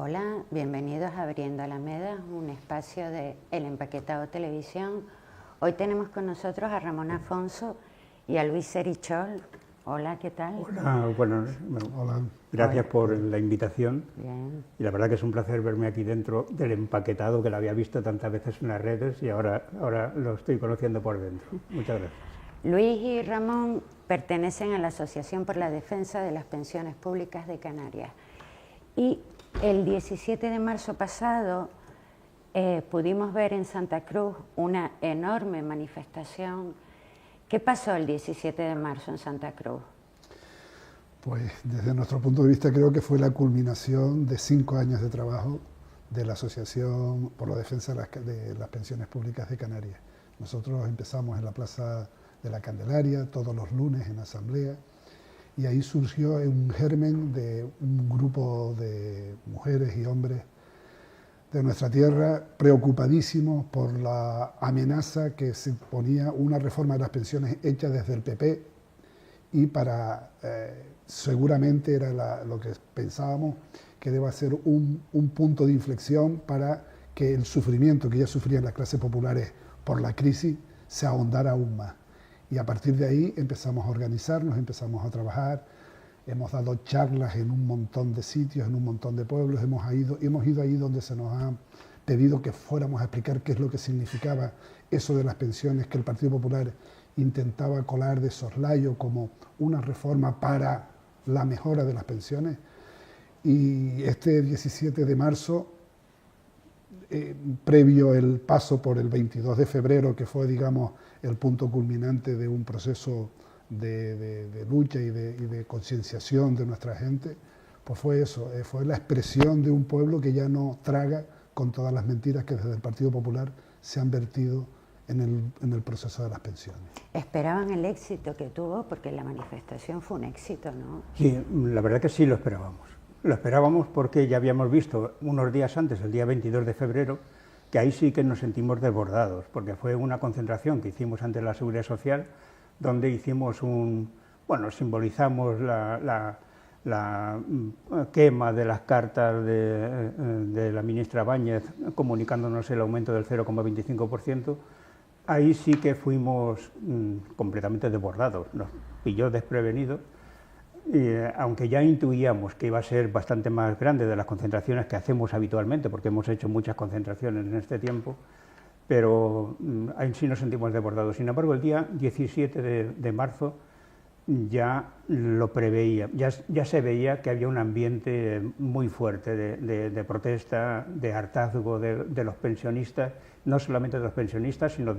Hola, bienvenidos a Abriendo Alameda, un espacio de El Empaquetado Televisión. Hoy tenemos con nosotros a Ramón Afonso y a Luis Serichol. Hola, ¿qué tal? Hola, bueno, Hola. gracias Hola. por la invitación. Bien. Y la verdad que es un placer verme aquí dentro del empaquetado, que lo había visto tantas veces en las redes y ahora lo estoy conociendo por dentro. Muchas gracias. Luis y Ramón pertenecen a la Asociación por la Defensa de las Pensiones Públicas de Canarias. Y el 17 de marzo pasado pudimos ver en Santa Cruz una enorme manifestación. ¿Qué pasó el 17 de marzo en Santa Cruz? Pues desde nuestro punto de vista creo que fue la culminación de 5 años de trabajo de la Asociación por la Defensa de las Pensiones Públicas de Canarias. Nosotros empezamos en la Plaza de la Candelaria todos los lunes en asamblea y ahí surgió un germen de un grupo de mujeres y hombres de nuestra tierra preocupadísimos por la amenaza que se ponía una reforma de las pensiones hecha desde el PP y seguramente era lo que pensábamos que deba ser un punto de inflexión para que el sufrimiento que ya sufrían las clases populares por la crisis se ahondara aún más. Y a partir de ahí empezamos a organizarnos, empezamos a trabajar, hemos dado charlas en un montón de sitios, en un montón de pueblos, hemos ido ahí donde se nos ha pedido que fuéramos a explicar qué es lo que significaba eso de las pensiones, que el Partido Popular intentaba colar de soslayo como una reforma para la mejora de las pensiones. Y este 17 de marzo, previo el paso por el 22 de febrero, que fue, digamos, el punto culminante de un proceso de lucha y de concienciación de nuestra gente, pues fue eso, fue la expresión de un pueblo que ya no traga con todas las mentiras que desde el Partido Popular se han vertido en el proceso de las pensiones. ¿Esperaban el éxito que tuvo? Porque la manifestación fue un éxito, ¿no? Sí, la verdad que sí lo esperábamos. Lo esperábamos porque ya habíamos visto unos días antes, el día 22 de febrero, que ahí sí que nos sentimos desbordados, porque fue una concentración que hicimos ante la Seguridad Social, donde hicimos simbolizamos la quema de las cartas de la ministra Báñez comunicándonos el aumento del 0,25%. Ahí sí que fuimos completamente desbordados, nos pilló desprevenidos, aunque ya intuíamos que iba a ser bastante más grande de las concentraciones que hacemos habitualmente, porque hemos hecho muchas concentraciones en este tiempo, pero ahí sí nos sentimos desbordados. Sin embargo, el día 17 de marzo ya lo preveía, ya se veía que había un ambiente muy fuerte de protesta, de hartazgo de los pensionistas, no solamente de los pensionistas, sino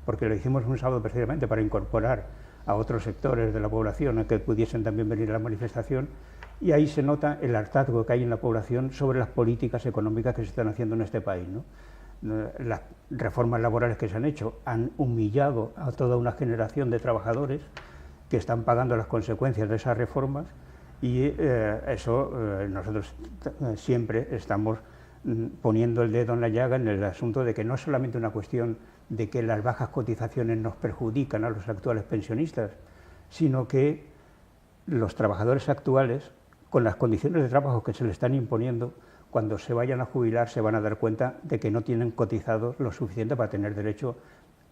porque lo hicimos un sábado precisamente para incorporar a otros sectores de la población a que pudiesen también venir a la manifestación, y ahí se nota el hartazgo que hay en la población sobre las políticas económicas que se están haciendo en este país, ¿no? Las reformas laborales que se han hecho han humillado a toda una generación de trabajadores que están pagando las consecuencias de esas reformas, y nosotros siempre estamos poniendo el dedo en la llaga en el asunto de que no es solamente una cuestión de que las bajas cotizaciones nos perjudican a los actuales pensionistas, sino que los trabajadores actuales, con las condiciones de trabajo que se les están imponiendo, cuando se vayan a jubilar se van a dar cuenta de que no tienen cotizados lo suficiente para tener derecho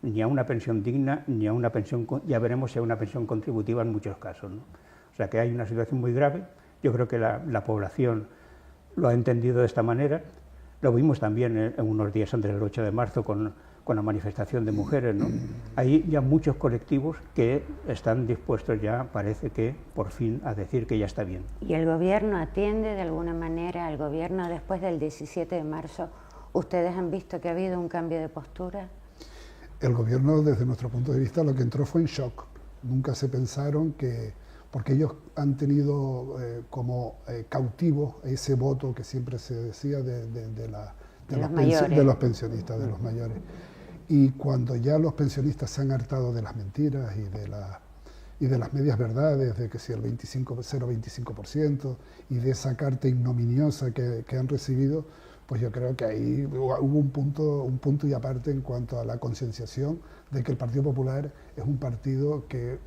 ni a una pensión digna, ni a una pensión, ya veremos si a una pensión contributiva en muchos casos, ¿no? O sea que hay una situación muy grave. Yo creo que la población lo ha entendido de esta manera. Lo vimos también en unos días antes del 8 de marzo con la manifestación de mujeres, ¿no? Hay ya muchos colectivos que están dispuestos ya, parece que, por fin, a decir que ya está bien. ¿Y el gobierno atiende de alguna manera? ¿El gobierno después del 17 de marzo, ustedes han visto que ha habido un cambio de postura? El gobierno, desde nuestro punto de vista, lo que entró fue en shock. Nunca se pensaron porque ellos han tenido como cautivo ese voto que siempre se decía de los pensionistas, de los mayores. Y cuando ya los pensionistas se han hartado de las mentiras y de las medias verdades, de que si el 0,25% y de esa carta ignominiosa que han recibido, pues yo creo que ahí hubo un punto y aparte en cuanto a la concienciación de que el Partido Popular es un partido que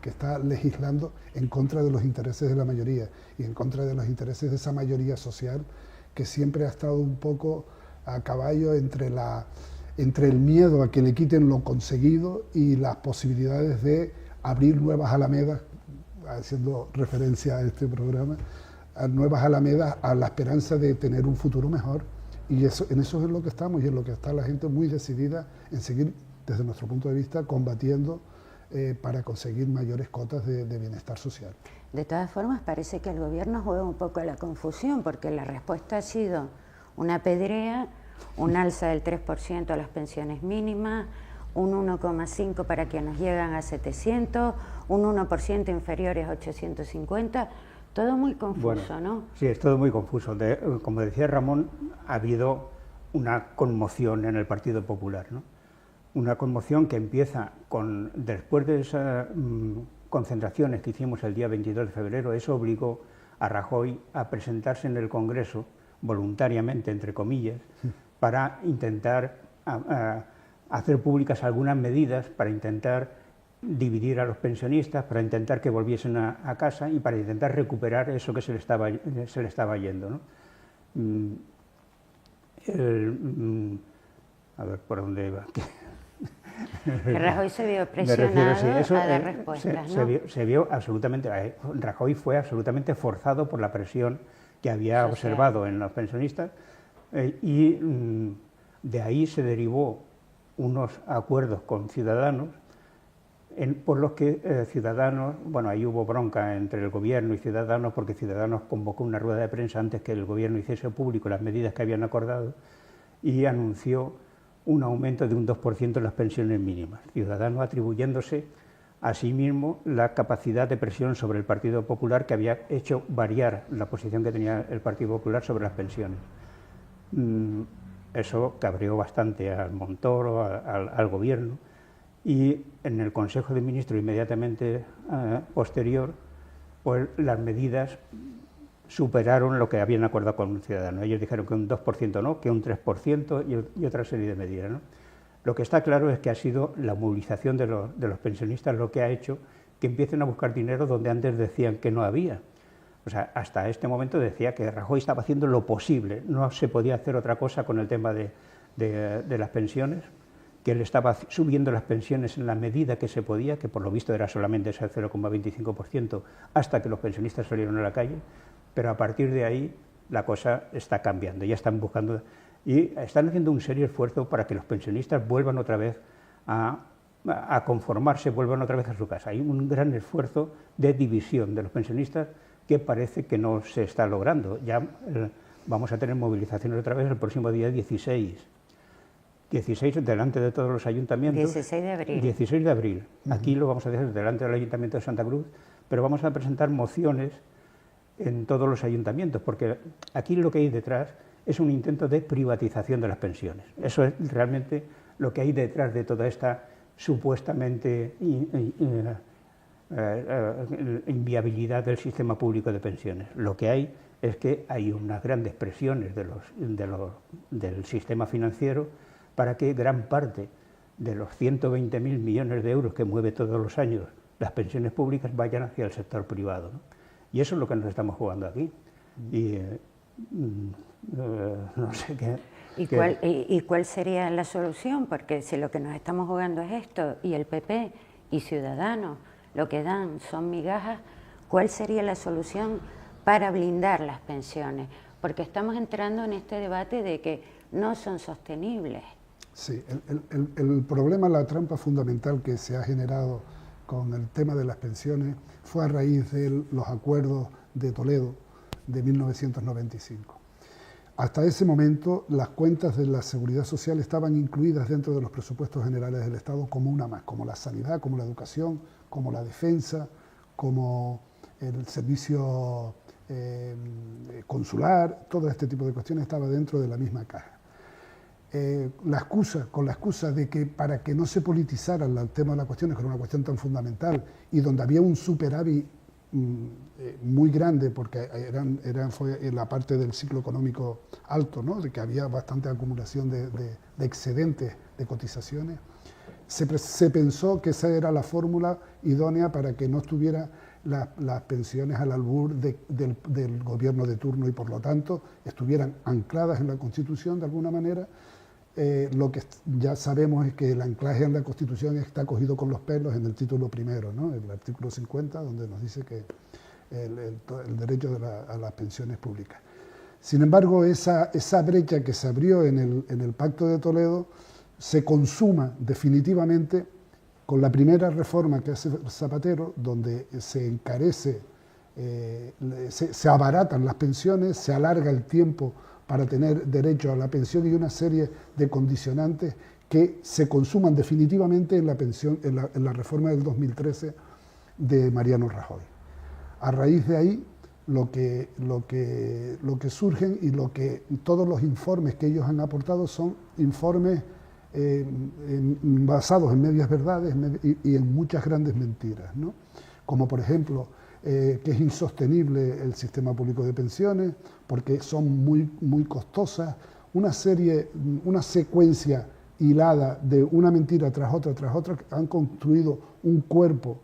está legislando en contra de los intereses de la mayoría y en contra de los intereses de esa mayoría social que siempre ha estado un poco a caballo entre el miedo a que le quiten lo conseguido y las posibilidades de abrir nuevas alamedas, haciendo referencia a este programa, a nuevas alamedas, a la esperanza de tener un futuro mejor. Y en eso es lo que estamos y en lo que está la gente muy decidida en seguir, desde nuestro punto de vista, combatiendo para conseguir mayores cotas de bienestar social. De todas formas, parece que el gobierno juega un poco a la confusión, porque la respuesta ha sido una pedrea, un alza del 3% a las pensiones mínimas, un 1,5% para quienes llegan a 700, un 1% inferiores a 850, todo muy confuso, bueno, ¿no? Sí, es todo muy confuso. Como decía Ramón, ha habido una conmoción en el Partido Popular, ¿no? Una conmoción que empieza después de esas concentraciones que hicimos el día 22 de febrero, eso obligó a Rajoy a presentarse en el Congreso voluntariamente, entre comillas, para intentar hacer públicas algunas medidas, para intentar dividir a los pensionistas, para intentar que volviesen a casa y para intentar recuperar eso que se le estaba yendo, ¿no? A ver, ¿por dónde iba? Que Rajoy se vio presionado a dar respuestas, ¿no? Se vio absolutamente... Rajoy fue absolutamente forzado por la presión que había observado en los pensionistas y de ahí se derivó unos acuerdos con Ciudadanos por los que Ciudadanos, bueno, ahí hubo bronca entre el gobierno y Ciudadanos porque Ciudadanos convocó una rueda de prensa antes que el gobierno hiciese público las medidas que habían acordado y anunció un aumento de un 2% en las pensiones mínimas, Ciudadanos atribuyéndose a sí mismo la capacidad de presión sobre el Partido Popular que había hecho variar la posición que tenía el Partido Popular sobre las pensiones. Eso cabreó bastante al Montoro, al gobierno, y en el Consejo de Ministros inmediatamente posterior, pues las medidas superaron lo que habían acordado con Ciudadanos. Ellos dijeron que un 2% no, que un 3% y otra serie de medidas, ¿no? Lo que está claro es que ha sido la movilización de los pensionistas lo que ha hecho que empiecen a buscar dinero donde antes decían que no había. O sea, hasta este momento decía que Rajoy estaba haciendo lo posible, no se podía hacer otra cosa con el tema de las pensiones, que él estaba subiendo las pensiones en la medida que se podía, que por lo visto era solamente ese 0,25%, hasta que los pensionistas salieron a la calle, pero a partir de ahí la cosa está cambiando, ya están buscando y están haciendo un serio esfuerzo para que los pensionistas vuelvan otra vez a conformarse, vuelvan otra vez a su casa. Hay un gran esfuerzo de división de los pensionistas que parece que no se está logrando. Ya vamos a tener movilizaciones otra vez el próximo día 16 delante de todos los ayuntamientos. 16 de abril. 16 de abril. Aquí lo vamos a hacer delante del Ayuntamiento de Santa Cruz, pero vamos a presentar mociones en todos los ayuntamientos, porque aquí lo que hay detrás es un intento de privatización de las pensiones. Eso es realmente lo que hay detrás de toda esta supuestamente inviabilidad del sistema público de pensiones. Lo que hay es que hay unas grandes presiones del sistema financiero para que gran parte de los 120.000 millones de euros que mueve todos los años las pensiones públicas vayan hacia el sector privado, ¿no? Y eso es lo que nos estamos jugando aquí. Y no sé qué... ¿Y cuál sería la solución? Porque si lo que nos estamos jugando es esto, y el PP y Ciudadanos lo que dan son migajas, ¿cuál sería la solución para blindar las pensiones? Porque estamos entrando en este debate de que no son sostenibles. Sí, el problema, la trampa fundamental que se ha generado con el tema de las pensiones fue a raíz de los acuerdos de Toledo de 1995. Hasta ese momento las cuentas de la Seguridad Social estaban incluidas dentro de los presupuestos generales del Estado como una más, como la sanidad, como la educación, como la defensa, como el servicio consular, todo este tipo de cuestiones estaba dentro de la misma caja. Con la excusa de que para que no se politizara el tema de la cuestión, que era una cuestión tan fundamental y donde había un superávit muy grande, porque fue en la parte del ciclo económico alto, ¿no? De que había bastante acumulación de excedentes de cotizaciones, se pensó que esa era la fórmula idónea para que no estuviera las pensiones al albur del gobierno de turno y por lo tanto estuvieran ancladas en la Constitución de alguna manera. Lo que ya sabemos es que el anclaje en la Constitución está cogido con los pelos en el título primero, ¿no? El artículo 50, donde nos dice que el derecho a las pensiones públicas. Sin embargo, esa brecha que se abrió en el Pacto de Toledo se consuma definitivamente con la primera reforma que hace Zapatero, donde se encarece, se abaratan las pensiones, se alarga el tiempo para tener derecho a la pensión y una serie de condicionantes que se consuman definitivamente en la reforma del 2013 de Mariano Rajoy. A raíz de ahí, lo que surgen y todos los informes que ellos han aportado son informes basados en medias verdades y en muchas grandes mentiras, ¿no? Como por ejemplo que es insostenible el sistema público de pensiones porque son muy costosas, una secuencia hilada de una mentira tras otra, han construido un cuerpo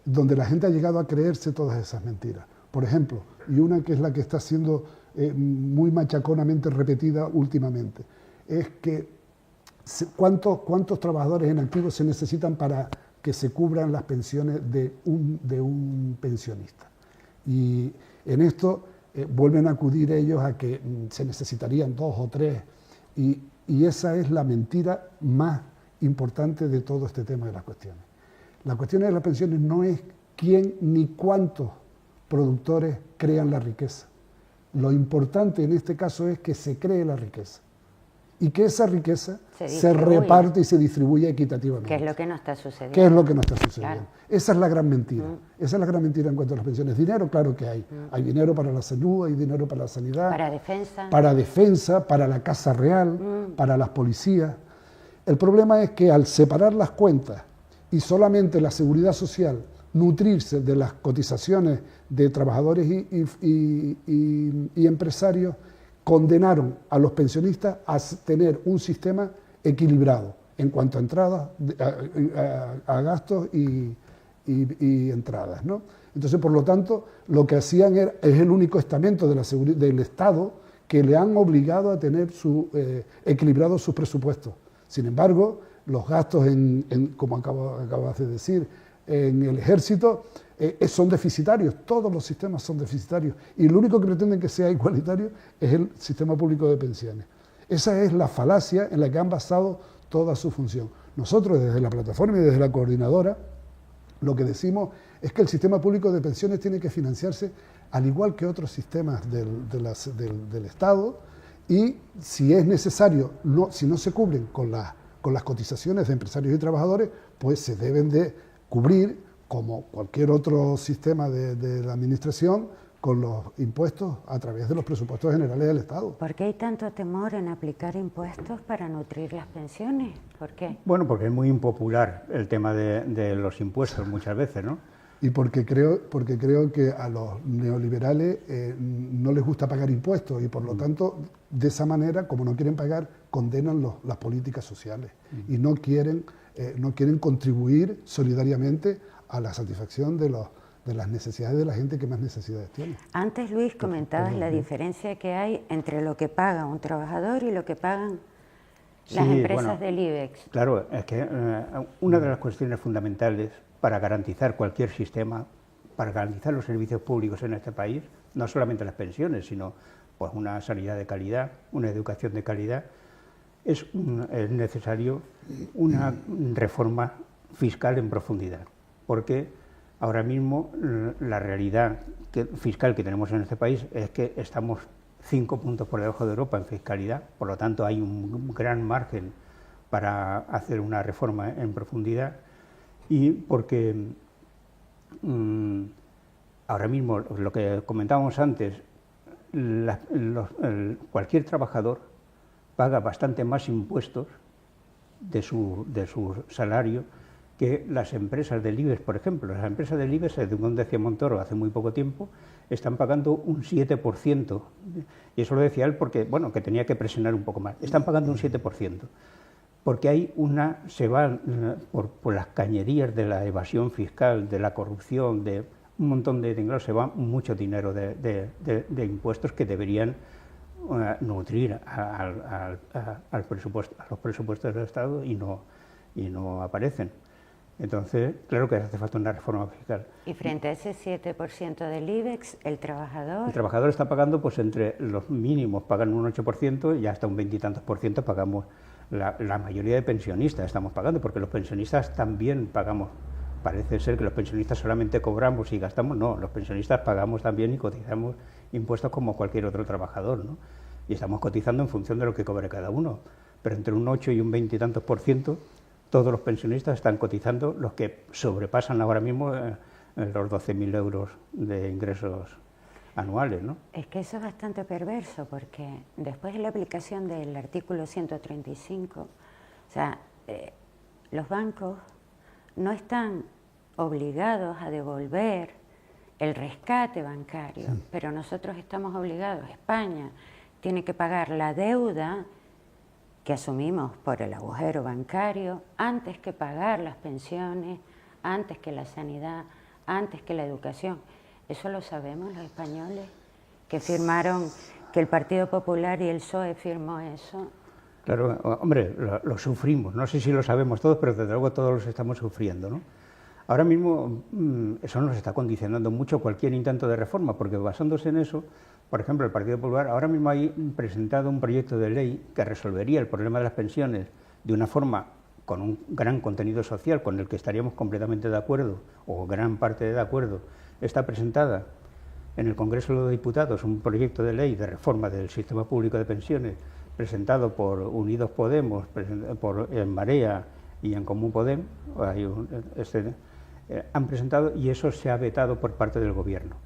donde la gente ha llegado a creerse todas esas mentiras. Por ejemplo, y una que es la que está siendo muy machaconamente repetida últimamente, es que ¿cuántos trabajadores en activo se necesitan para que se cubran las pensiones de un pensionista? Y en esto vuelven a acudir ellos a que se necesitarían 2 o 3, y esa es la mentira más importante de todo este tema de las cuestiones. La cuestión de las pensiones no es quién ni cuántos productores crean la riqueza. Lo importante en este caso es que se cree la riqueza y que esa riqueza se reparte y se distribuye equitativamente. ¿Qué es lo que no está sucediendo? ¿Qué es lo que no está sucediendo? Claro. Esa es la gran mentira. Esa es la gran mentira en cuanto a las pensiones. Dinero, claro que hay. Hay dinero para la salud, hay dinero para la sanidad. Para defensa, para la Casa Real, para las policías. El problema es que al separar las cuentas y solamente la seguridad social nutrirse de las cotizaciones de trabajadores y empresarios, condenaron a los pensionistas a tener un sistema equilibrado en cuanto a entradas, a gastos y entradas, ¿no? Entonces, por lo tanto, lo que hacían es el único estamento del Estado que le han obligado a tener equilibrados sus presupuestos. Sin embargo, los gastos, como acabas de decir, en el ejército son deficitarios, todos los sistemas son deficitarios y lo único que pretenden que sea igualitario es el sistema público de pensiones. Esa es la falacia en la que han basado toda su función. Nosotros desde la plataforma y desde la coordinadora lo que decimos es que el sistema público de pensiones tiene que financiarse al igual que otros sistemas del Estado y si es necesario, si no se cubren con las cotizaciones de empresarios y trabajadores, pues se deben de cubrir, como cualquier otro sistema de la administración, con los impuestos a través de los presupuestos generales del Estado. ¿Por qué hay tanto temor en aplicar impuestos para nutrir las pensiones? ¿Por qué? Bueno, porque es muy impopular el tema de los impuestos muchas veces, ¿no? Y porque creo que a los neoliberales no les gusta pagar impuestos y por lo tanto, de esa manera, como no quieren pagar, condenan las políticas sociales y no quieren contribuir solidariamente a la satisfacción de las necesidades de la gente que más necesidades tiene. Antes, Luis, comentabas la diferencia que hay entre lo que paga un trabajador y lo que pagan las empresas del IBEX. Claro, es que una de las cuestiones fundamentales para garantizar cualquier sistema, para garantizar los servicios públicos en este país, no solamente las pensiones, sino pues una sanidad de calidad, una educación de calidad, es necesario una reforma fiscal en profundidad, porque ahora mismo la realidad fiscal que tenemos en este país es que estamos 5 puntos por debajo de Europa en fiscalidad, por lo tanto hay un gran margen para hacer una reforma en profundidad y porque ahora mismo, lo que comentábamos antes, cualquier trabajador paga bastante más impuestos de su salario que las empresas del IBEX, por ejemplo, las empresas del IBEX, según decía Montoro hace muy poco tiempo, están pagando un 7%. Y eso lo decía él porque, bueno, que tenía que presionar un poco más. Están pagando un 7%. Porque hay se va por las cañerías de la evasión fiscal, de la corrupción, de un montón de dinero, se va mucho dinero de impuestos que deberían nutrir al presupuesto, a los presupuestos del Estado y no aparecen. Entonces, claro que hace falta una reforma fiscal. Y frente a ese 7% del IBEX, el trabajador... El trabajador está pagando, pues entre los mínimos pagan un 8% y hasta un 20 y tantos por ciento pagamos, la mayoría de pensionistas estamos pagando, porque los pensionistas también pagamos. Parece ser que los pensionistas solamente cobramos y gastamos, no, los pensionistas pagamos también y cotizamos impuestos como cualquier otro trabajador, ¿no? Y estamos cotizando en función de lo que cobre cada uno, pero entre un 8 y un 20 y tantos por ciento todos los pensionistas están cotizando, los que sobrepasan ahora mismo los 12.000 euros de ingresos anuales, ¿no? Es que eso es bastante perverso, porque después de la aplicación del artículo 135, o sea, los bancos no están obligados a devolver el rescate bancario, pero nosotros estamos obligados, España tiene que pagar la deuda que asumimos por el agujero bancario antes que pagar las pensiones, antes que la sanidad, antes que la educación. Eso lo sabemos los españoles que firmaron, que el Partido Popular y el PSOE firmó eso. Claro, hombre, lo sufrimos, no sé si lo sabemos todos, pero desde luego todos los estamos sufriendo, ¿no? Ahora mismo eso nos está condicionando mucho cualquier intento de reforma, porque basándose en eso, por ejemplo, el Partido Popular ahora mismo ha presentado un proyecto de ley que resolvería el problema de las pensiones de una forma con un gran contenido social, con el que estaríamos completamente de acuerdo, o gran parte de acuerdo. Está presentada en el Congreso de los Diputados un proyecto de ley de reforma del sistema público de pensiones, presentado por Unidos Podemos, en Marea y en Común Podem, han presentado, y eso se ha vetado por parte del Gobierno.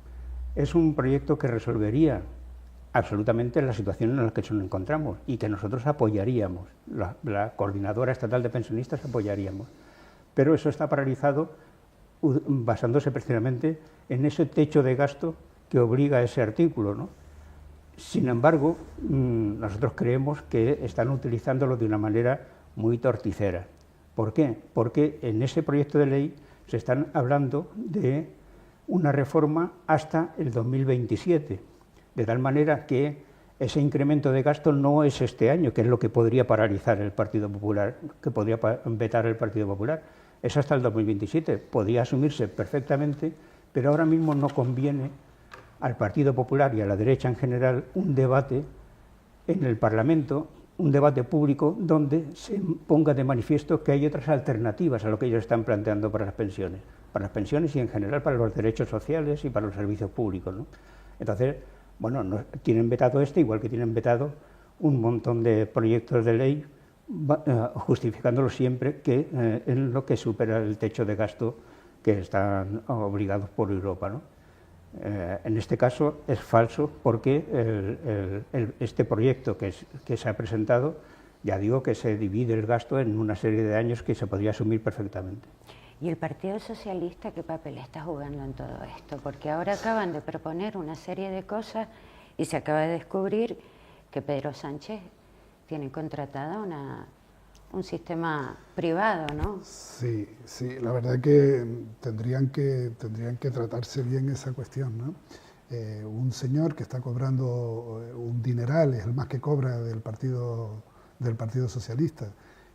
Es un proyecto que resolvería absolutamente la situación en la que nos encontramos y que nosotros apoyaríamos, la Coordinadora Estatal de Pensionistas apoyaríamos, pero eso está paralizado basándose precisamente en ese techo de gasto que obliga a ese artículo, ¿no? Sin embargo, nosotros creemos que están utilizándolo de una manera muy torticera. ¿Por qué? Porque en ese proyecto de ley se están hablando de una reforma hasta el 2027, de tal manera que ese incremento de gasto no es este año, que es lo que podría paralizar el Partido Popular, que podría vetar el Partido Popular, es hasta el 2027, podría asumirse perfectamente, pero ahora mismo no conviene al Partido Popular y a la derecha en general un debate en el Parlamento, un debate público donde se ponga de manifiesto que hay otras alternativas a lo que ellos están planteando para las pensiones y en general para los derechos sociales y para los servicios públicos, ¿no? Entonces, bueno, tienen vetado igual que tienen vetado un montón de proyectos de ley, justificándolo siempre que es lo que supera el techo de gasto que están obligados por Europa, ¿no? En este caso es falso porque este proyecto que se ha presentado, ya digo que se divide el gasto en una serie de años que se podría asumir perfectamente. ¿Y el Partido Socialista qué papel está jugando en todo esto? Porque ahora acaban de proponer una serie de cosas y se acaba de descubrir que Pedro Sánchez tiene contratada un sistema privado, ¿no? Sí, la verdad que tendrían que tratarse bien esa cuestión, ¿no? Un señor que está cobrando un dineral, es el más que cobra del Partido Socialista,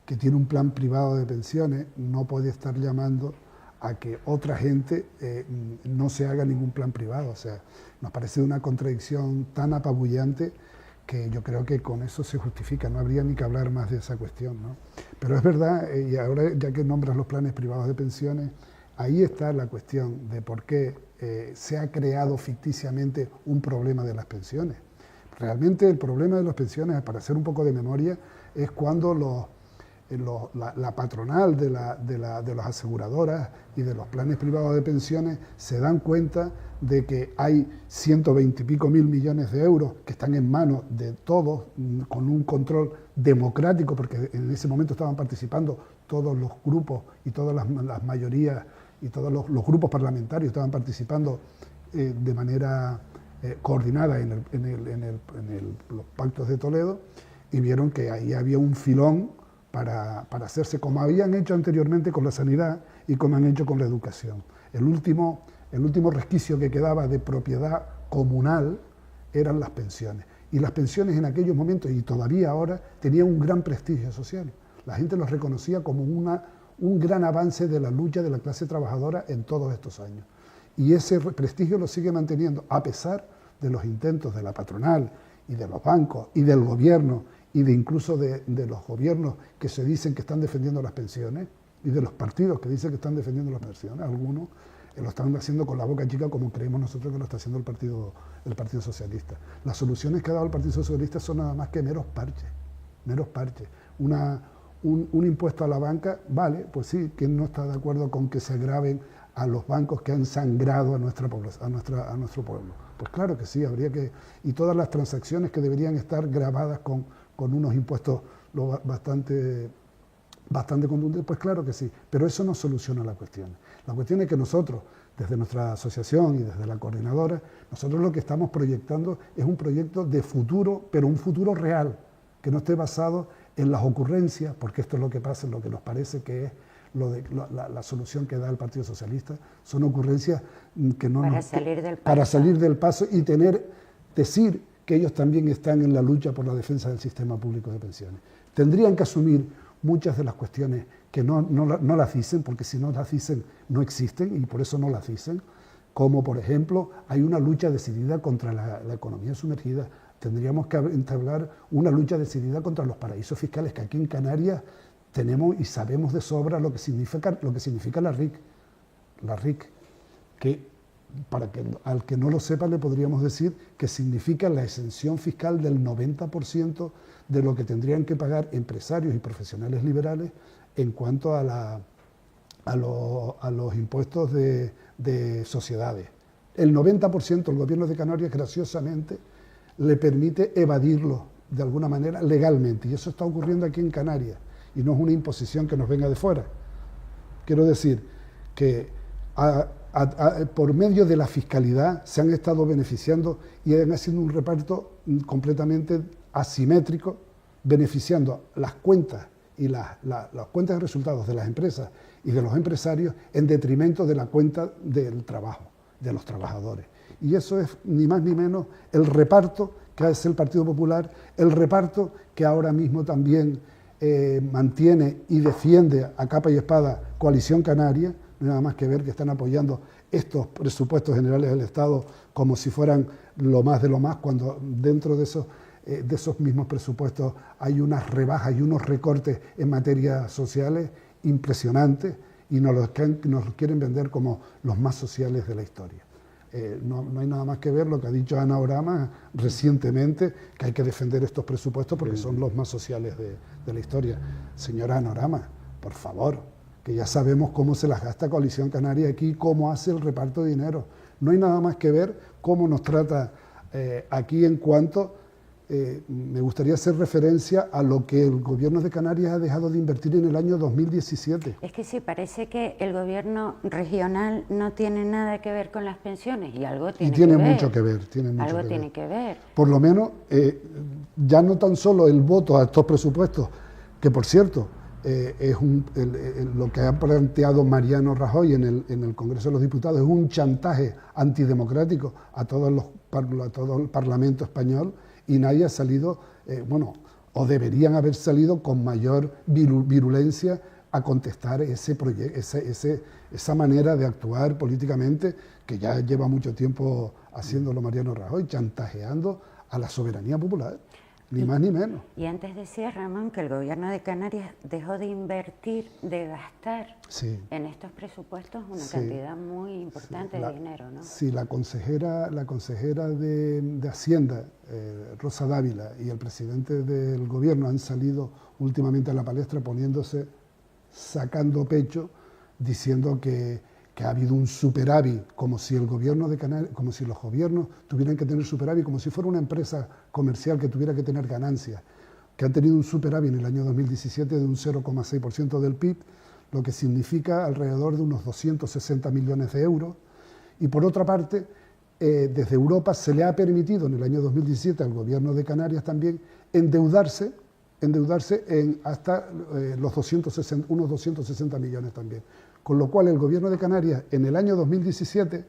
que tiene un plan privado de pensiones, no puede estar llamando a que otra gente no se haga ningún plan privado. O sea, nos parece una contradicción tan apabullante que yo creo que con eso se justifica, no habría ni que hablar más de esa cuestión, ¿no? Pero es verdad, y ahora ya que nombras los planes privados de pensiones, ahí está la cuestión de por qué se ha creado ficticiamente un problema de las pensiones. Realmente el problema de las pensiones, para hacer un poco de memoria, es cuando la patronal de las aseguradoras y de los planes privados de pensiones se dan cuenta de que hay 120 y pico mil millones de euros que están en manos de todos, con un control democrático, porque en ese momento estaban participando todos los grupos y todas las mayorías y todos los grupos parlamentarios estaban participando de manera coordinada en los pactos de Toledo, y vieron que ahí había un filón para hacerse como habían hecho anteriormente con la sanidad y como han hecho con la educación. El último resquicio que quedaba de propiedad comunal eran las pensiones. Y las pensiones en aquellos momentos, y todavía ahora, tenían un gran prestigio social. La gente los reconocía como un gran avance de la lucha de la clase trabajadora en todos estos años. Y ese prestigio lo sigue manteniendo, a pesar de los intentos de la patronal y de los bancos y del gobierno, y incluso de los gobiernos que se dicen que están defendiendo las pensiones, y de los partidos que dicen que están defendiendo las pensiones. Algunos lo están haciendo con la boca chica, como creemos nosotros que lo está haciendo el Partido Socialista. Las soluciones que ha dado el Partido Socialista son nada más que meros parches. Un impuesto a la banca, vale, pues sí, ¿quién no está de acuerdo con que se graven a los bancos que han sangrado a nuestro pueblo? Pues claro que sí, habría que... Y todas las transacciones que deberían estar grabadas con unos impuestos bastante contundentes, pues claro que sí, pero eso no soluciona la cuestión. La cuestión es que nosotros, desde nuestra asociación y desde la coordinadora, nosotros lo que estamos proyectando es un proyecto de futuro, pero un futuro real, que no esté basado en las ocurrencias, porque esto es lo que pasa, lo que nos parece que es la solución que da el Partido Socialista, son ocurrencias que no para salir del paso y decir que ellos también están en la lucha por la defensa del sistema público de pensiones. Tendrían que asumir muchas de las cuestiones que no las dicen, porque si no las dicen no existen y por eso no las dicen, como por ejemplo hay una lucha decidida contra la economía sumergida. Tendríamos que entablar una lucha decidida contra los paraísos fiscales, que aquí en Canarias tenemos y sabemos de sobra lo que significa la RIC. La RIC, que al que no lo sepa le podríamos decir que significa la exención fiscal del 90% de lo que tendrían que pagar empresarios y profesionales liberales en cuanto a los impuestos de sociedades. El 90% el gobierno de Canarias, graciosamente, le permite evadirlo de alguna manera legalmente, y eso está ocurriendo aquí en Canarias, y no es una imposición que nos venga de fuera. Quiero decir que por medio de la fiscalidad se han estado beneficiando y han haciendo un reparto completamente asimétrico, beneficiando las cuentas y las cuentas de resultados de las empresas y de los empresarios en detrimento de la cuenta del trabajo, de los trabajadores. Y eso es ni más ni menos el reparto que hace el Partido Popular, el reparto que ahora mismo también mantiene y defiende a capa y espada Coalición Canaria. No hay nada más que ver que están apoyando estos presupuestos generales del Estado como si fueran lo más de lo más, cuando dentro de esos mismos presupuestos hay unas rebajas y unos recortes en materias sociales impresionantes, y nos los quieren vender como los más sociales de la historia. No hay nada más que ver lo que ha dicho Ana Orama recientemente, que hay que defender estos presupuestos porque son los más sociales de la historia. Señora Ana Orama, por favor, que ya sabemos cómo se las gasta Coalición Canaria aquí, cómo hace el reparto de dinero. No hay nada más que ver cómo nos trata aquí en cuanto... me gustaría hacer referencia a lo que el gobierno de Canarias ha dejado de invertir en el año 2017. Es que sí, parece que el gobierno regional no tiene nada que ver con las pensiones, y algo tiene que ver. Tiene mucho que ver. Algo tiene que ver. Por lo menos, ya no tan solo el voto a estos presupuestos, que por cierto, es lo que ha planteado Mariano Rajoy en el Congreso de los Diputados, es un chantaje antidemocrático a todo el Parlamento español, y nadie ha salido, o deberían haber salido con mayor virulencia a contestar esa manera de actuar políticamente, que ya lleva mucho tiempo haciéndolo Mariano Rajoy, chantajeando a la soberanía popular, ni más ni menos. Y antes decía Ramón que el gobierno de Canarias dejó de invertir, de gastar en estos presupuestos una cantidad muy importante de dinero, ¿no? Sí, la consejera de Hacienda, Rosa Dávila, y el presidente del gobierno han salido últimamente a la palestra sacando pecho, diciendo que ha habido un superávit, como si el gobierno de Canarias, como si los gobiernos tuvieran que tener superávit, como si fuera una empresa comercial que tuviera que tener ganancias. que han tenido un superávit en el año 2017 de un 0,6% del PIB, lo que significa alrededor de unos 260 millones de euros. Y por otra parte, desde Europa se le ha permitido en el año 2017 al Gobierno de Canarias también endeudarse en hasta unos 260 millones también. Con lo cual el Gobierno de Canarias en el año 2017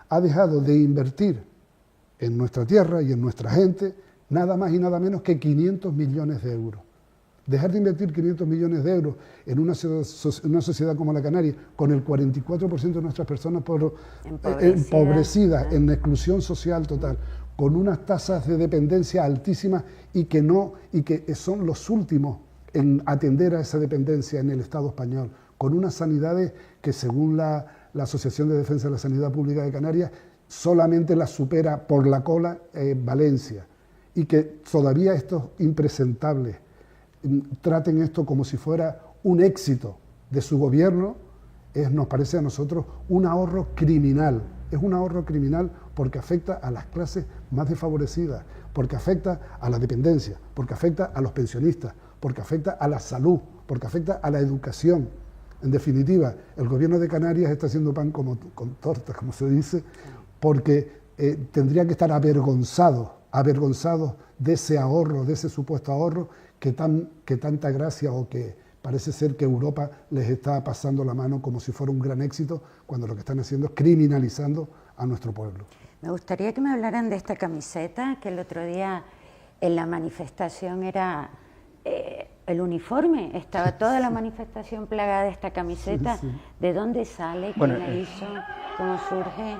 ha dejado de invertir en nuestra tierra y en nuestra gente nada más y nada menos que 500 millones de euros. Dejar de invertir 500 millones de euros en una sociedad como la Canaria, con el 44% de nuestras personas empobrecidas, en exclusión social total, con unas tasas de dependencia altísimas y que son los últimos en atender a esa dependencia en el Estado español, con unas sanidades que según la Asociación de Defensa de la Sanidad Pública de Canarias solamente las supera por la cola Valencia, y que todavía estos impresentables traten esto como si fuera un éxito de su gobierno, nos parece a nosotros un ahorro criminal. Es un ahorro criminal porque afecta a las clases más desfavorecidas, porque afecta a la dependencia, porque afecta a los pensionistas, porque afecta a la salud, porque afecta a la educación. En definitiva, el Gobierno de Canarias está haciendo pan con tortas, como se dice, porque tendría que estar avergonzados de ese ahorro, de ese supuesto ahorro que tanta gracia, o que parece ser que Europa les está pasando la mano como si fuera un gran éxito, cuando lo que están haciendo es criminalizando a nuestro pueblo. Me gustaría que me hablaran de esta camiseta, que el otro día en la manifestación era el uniforme, estaba toda la manifestación plagada de esta camiseta. Sí, sí. ¿De dónde sale? ¿Quién la hizo? ¿Cómo surge?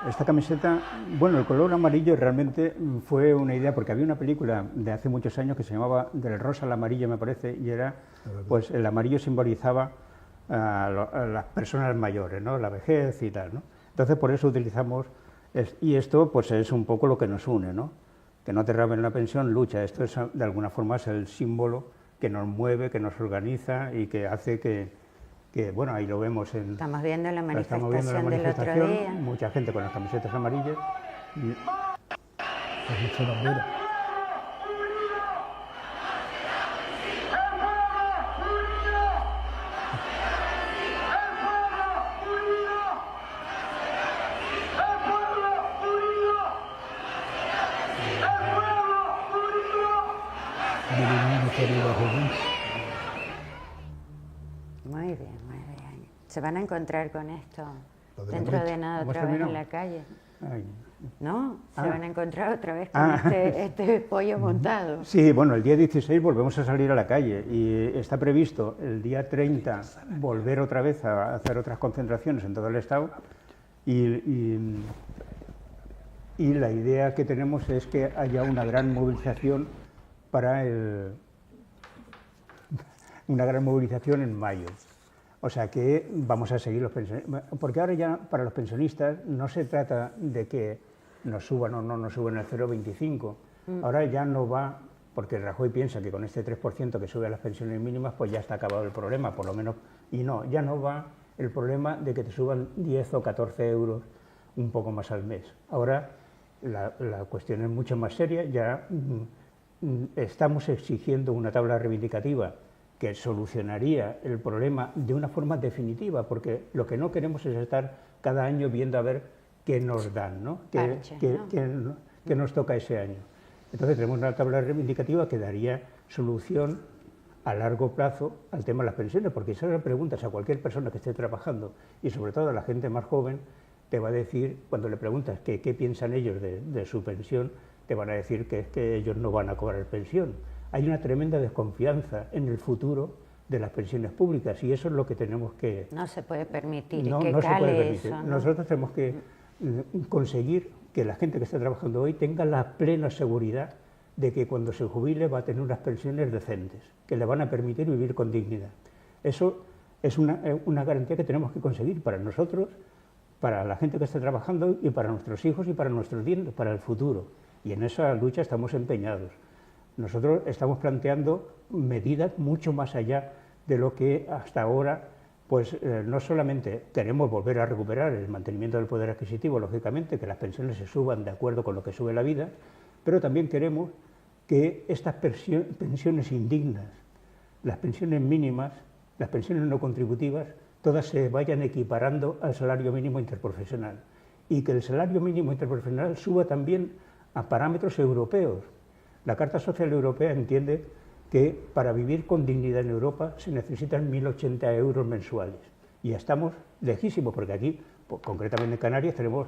Esta camiseta, bueno, el color amarillo realmente fue una idea, porque había una película de hace muchos años que se llamaba Del rosa al amarillo, me parece, y era, pues el amarillo simbolizaba a las personas mayores, ¿no? La vejez y tal, ¿no? Entonces por eso utilizamos, y esto pues es un poco lo que nos une, ¿no? Que no te roben la pensión, lucha. Esto es, de alguna forma, es el símbolo que nos mueve, que nos organiza y que hace que bueno, ahí lo vemos en... Estamos viendo la manifestación del otro día. Mucha gente con las camisetas amarillas. Muy bien, muy bien. Se van a encontrar con esto dentro de nada otra vez en la calle. Ay. ¿No? Se van a encontrar otra vez con este pollo montado. Sí, bueno, el día 16 volvemos a salir a la calle y está previsto el día 30 volver otra vez a hacer otras concentraciones en todo el Estado y la idea que tenemos es que haya una gran movilización en mayo. O sea que vamos a seguir los pensionistas, porque ahora ya para los pensionistas no se trata de que nos suban o no nos suban el 0,25, ahora ya no va, porque Rajoy piensa que con este 3% que sube a las pensiones mínimas pues ya está acabado el problema, por lo menos, y no, ya no va el problema de que te suban 10 o 14 euros un poco más al mes. Ahora la cuestión es mucho más seria, ya estamos exigiendo una tabla reivindicativa que solucionaría el problema de una forma definitiva, porque lo que no queremos es estar cada año viendo a ver qué nos dan, ¿no? Qué nos toca ese año. Entonces tenemos una tabla reivindicativa que daría solución a largo plazo al tema de las pensiones, porque si ahora preguntas a cualquier persona que esté trabajando, y sobre todo a la gente más joven, te va a decir, cuando le preguntas qué piensan ellos de su pensión, te van a decir que es que ellos no van a cobrar pensión. Hay una tremenda desconfianza en el futuro de las pensiones públicas y eso es lo que tenemos que... No se puede permitir no se puede permitir. Eso, ¿no? Nosotros tenemos que conseguir que la gente que está trabajando hoy tenga la plena seguridad de que cuando se jubile va a tener unas pensiones decentes, que le van a permitir vivir con dignidad. Eso es una garantía que tenemos que conseguir para nosotros, para la gente que está trabajando y para nuestros hijos y para nuestros nietos, para el futuro. Y en esa lucha estamos empeñados. Nosotros estamos planteando medidas mucho más allá de lo que hasta ahora, pues no solamente queremos volver a recuperar el mantenimiento del poder adquisitivo, lógicamente, que las pensiones se suban de acuerdo con lo que sube la vida, pero también queremos que estas pensiones indignas, las pensiones mínimas, las pensiones no contributivas, todas se vayan equiparando al salario mínimo interprofesional y que el salario mínimo interprofesional suba también a parámetros europeos. La Carta Social Europea entiende que para vivir con dignidad en Europa se necesitan 1.080 euros mensuales y ya estamos lejísimos porque aquí, concretamente en Canarias, tenemos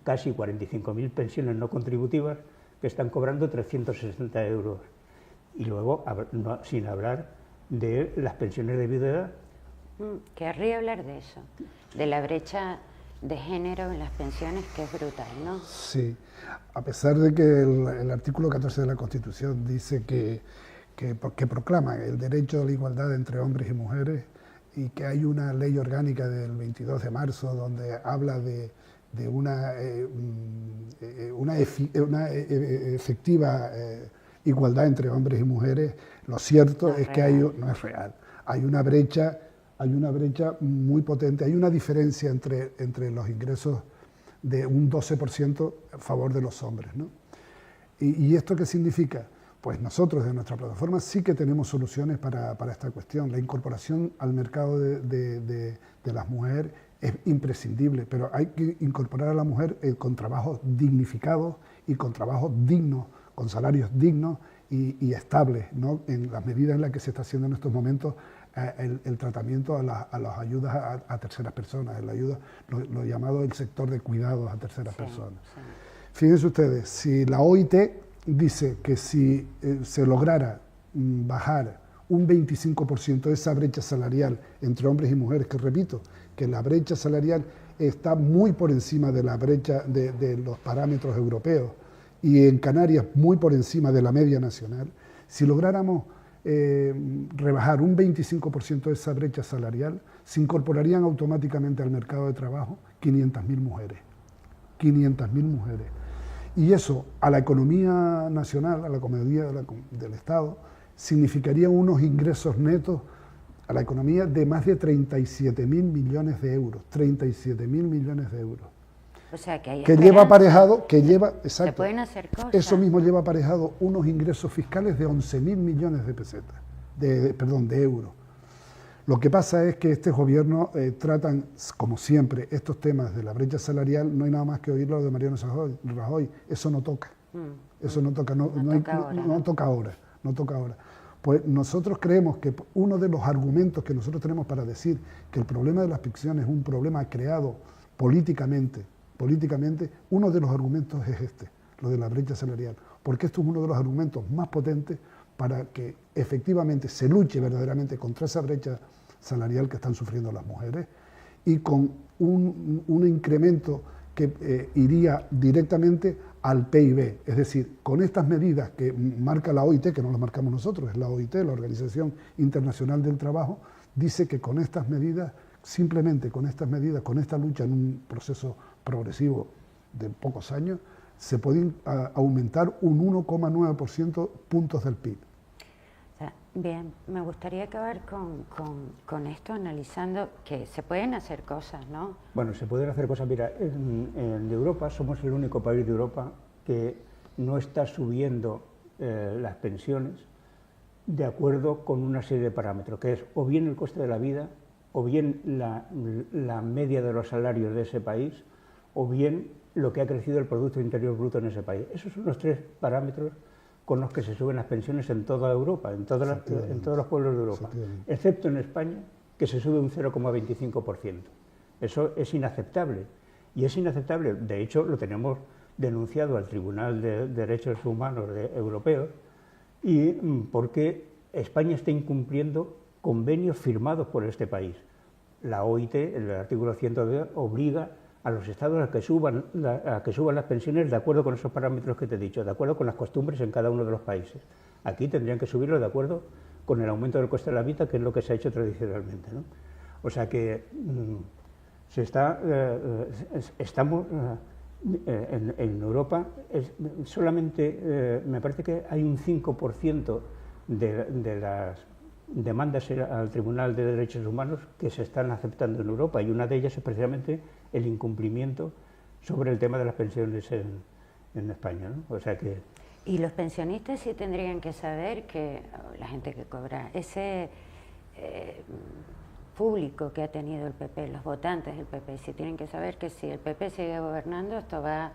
casi 45.000 pensiones no contributivas que están cobrando 360 euros y luego, sin hablar de las pensiones de viudedad. Querría hablar de eso, de la brecha de género en las pensiones, que es brutal, ¿no? Sí, a pesar de que el artículo 14 de la Constitución dice que proclama el derecho a la igualdad entre hombres y mujeres y que hay una ley orgánica del 22 de marzo donde habla de una efectiva igualdad entre hombres y mujeres, lo cierto es que no es real. Hay una brecha muy potente, hay una diferencia entre los ingresos de un 12% a favor de los hombres, ¿no? ¿Y esto qué significa? Pues nosotros de nuestra plataforma sí que tenemos soluciones para esta cuestión. La incorporación al mercado de las mujeres es imprescindible, pero hay que incorporar a la mujer con trabajos dignificados y con trabajos dignos, con salarios dignos y estables, ¿no? En las medidas en las que se está haciendo en estos momentos el tratamiento a las ayudas a terceras personas, lo llamado el sector de cuidados a terceras personas. Sí. Fíjense ustedes, si la OIT dice que si se lograra bajar un 25% esa brecha salarial entre hombres y mujeres, que repito, que la brecha salarial está muy por encima de la brecha de los parámetros europeos y en Canarias muy por encima de la media nacional, si lográramos rebajar un 25% de esa brecha salarial, se incorporarían automáticamente al mercado de trabajo 500.000 mujeres. 500.000 mujeres. Y eso a la economía nacional, a la economía del Estado, significaría unos ingresos netos a la economía de más de 37.000 millones de euros. 37.000 millones de euros. O sea, que hay lleva aparejado, exacto, se pueden hacer cosas. Eso mismo lleva aparejado unos ingresos fiscales de 11.000 millones de pesetas, de euros. Lo que pasa es que este gobierno tratan, como siempre, estos temas de la brecha salarial, no hay nada más que oírlo de Mariano Rajoy, eso no toca. Eso no toca, no toca ahora. Pues nosotros creemos que uno de los argumentos que nosotros tenemos para decir que el problema de las pensiones es un problema creado políticamente, uno de los argumentos es lo de la brecha salarial, porque esto es uno de los argumentos más potentes para que efectivamente se luche verdaderamente contra esa brecha salarial que están sufriendo las mujeres y con un incremento que iría directamente al PIB, es decir, con estas medidas que marca la OIT, que no las marcamos nosotros, es la OIT, la Organización Internacional del Trabajo, dice que con estas medidas, simplemente con estas medidas, con esta lucha en un proceso progresivo de pocos años, se pueden aumentar un 1,9% puntos del PIB. Bien, me gustaría acabar con esto analizando que se pueden hacer cosas, ¿no? Bueno, se pueden hacer cosas. Mira, en Europa somos el único país de Europa que no está subiendo las pensiones de acuerdo con una serie de parámetros, que es o bien el coste de la vida, o bien la media de los salarios de ese país, o bien lo que ha crecido el Producto Interior Bruto en ese país. Esos son los tres parámetros con los que se suben las pensiones en toda Europa, en todos los pueblos de Europa, excepto en España, que se sube un 0,25%. Eso es inaceptable, y es inaceptable, de hecho lo tenemos denunciado al Tribunal de Derechos Humanos Europeo, y porque España está incumpliendo convenios firmados por este país. La OIT, el artículo 102, obliga a los estados a que suban las pensiones de acuerdo con esos parámetros que te he dicho, de acuerdo con las costumbres en cada uno de los países. Aquí tendrían que subirlo de acuerdo con el aumento del coste de la vida, que es lo que se ha hecho tradicionalmente, ¿no? O sea que estamos en Europa, solamente me parece que hay un 5% de las demandas al Tribunal de Derechos Humanos que se están aceptando en Europa, y una de ellas es precisamente el incumplimiento sobre el tema de las pensiones en España, ¿no? O sea que Y los pensionistas sí tendrían que saber que la gente que cobra ese público que ha tenido el PP, los votantes del PP, sí tienen que saber que si el PP sigue gobernando esto va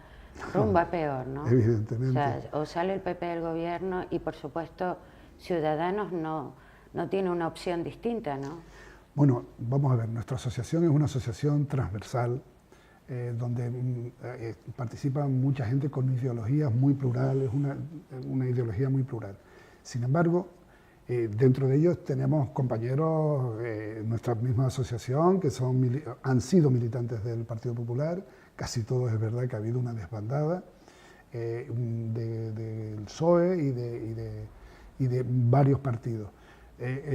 rumbo a peor, ¿no? Evidentemente. O sea, o sale el PP del gobierno y por supuesto Ciudadanos no tiene una opción distinta, ¿no? Bueno, vamos a ver, nuestra asociación es una asociación transversal donde participa mucha gente con ideologías muy plurales, una ideología muy plural. Sin embargo, dentro de ellos tenemos compañeros en nuestra misma asociación que han sido militantes del Partido Popular, casi todos es verdad que ha habido una desbandada del PSOE y de varios partidos.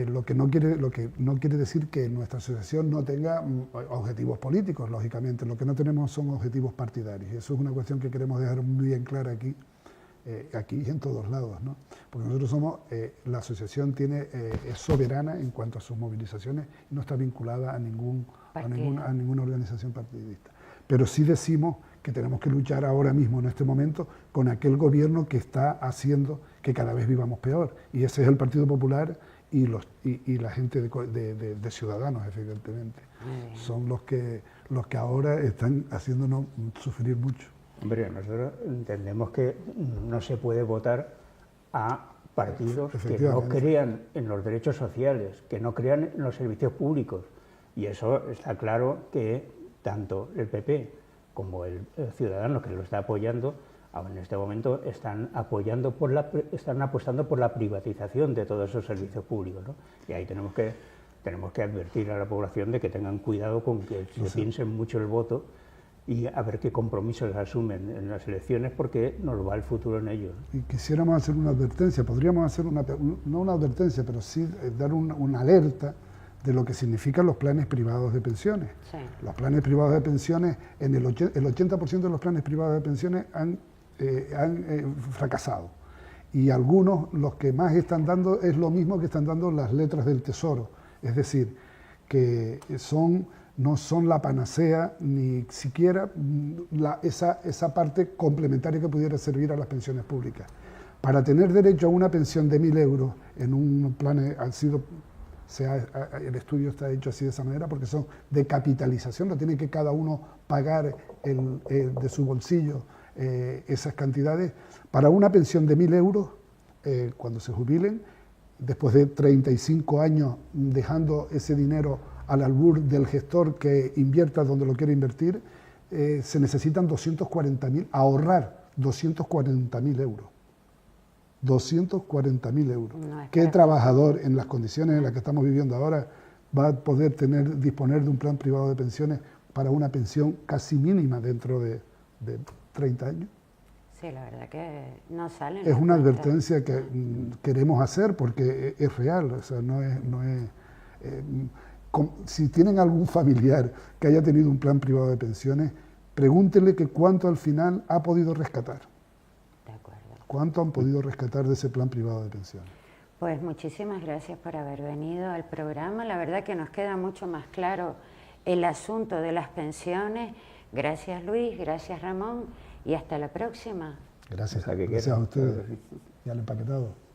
Lo que no quiere decir que nuestra asociación no tenga objetivos políticos, lógicamente. Lo que no tenemos son objetivos partidarios. Y eso es una cuestión que queremos dejar muy bien clara aquí y en todos lados, ¿no? Porque nosotros somos, la asociación es soberana en cuanto a sus movilizaciones y no está vinculada a ninguna organización partidista. Pero sí decimos que tenemos que luchar ahora mismo, en este momento, con aquel gobierno que está haciendo que cada vez vivamos peor. Y ese es el Partido Popular y la gente de Ciudadanos, evidentemente. Son los que ahora están haciéndonos sufrir mucho. Hombre, nosotros entendemos que no se puede votar a partidos que no crean en los derechos sociales, que no crean en los servicios públicos. Y eso está claro que tanto el PP como el Ciudadanos, que lo está apoyando, en este momento están apostando por la privatización de todos esos servicios públicos, ¿no? Y ahí tenemos que advertir a la población de que tengan cuidado con que se piensen mucho el voto y a ver qué compromisos asumen en las elecciones, porque nos va el futuro en ellos. Y quisiéramos hacer una advertencia, podríamos hacer no una advertencia, pero sí dar una alerta de lo que significan los planes privados de pensiones. Sí. Los planes privados de pensiones, el 80% de los planes privados de pensiones han fracasado. Y algunos, los que más están dando, es lo mismo que están dando las letras del Tesoro. Es decir, que no son la panacea, ni siquiera esa parte complementaria que pudiera servir a las pensiones públicas. Para tener derecho a una pensión de 1.000 euros en un plan, el estudio está hecho así de esa manera, porque son de capitalización, no tiene que cada uno pagar de su bolsillo esas cantidades. Para una pensión de 1.000 euros, cuando se jubilen, después de 35 años dejando ese dinero al albur del gestor que invierta donde lo quiere invertir, se necesitan 240.000, ahorrar 240.000 euros. 240.000 euros. ¿Qué trabajador en las condiciones en las que estamos viviendo ahora va a poder disponer de un plan privado de pensiones para una pensión casi mínima dentro de 30 años? Sí, la verdad que no salen. Es una advertencia que queremos hacer porque es real, o sea, si tienen algún familiar que haya tenido un plan privado de pensiones, pregúntenle que cuánto al final ha podido rescatar. De acuerdo. ¿Cuánto han podido rescatar de ese plan privado de pensiones? Pues muchísimas gracias por haber venido al programa. La verdad que nos queda mucho más claro el asunto de las pensiones. Gracias Luis, gracias Ramón y hasta la próxima. Gracias a ustedes y al empaquetado.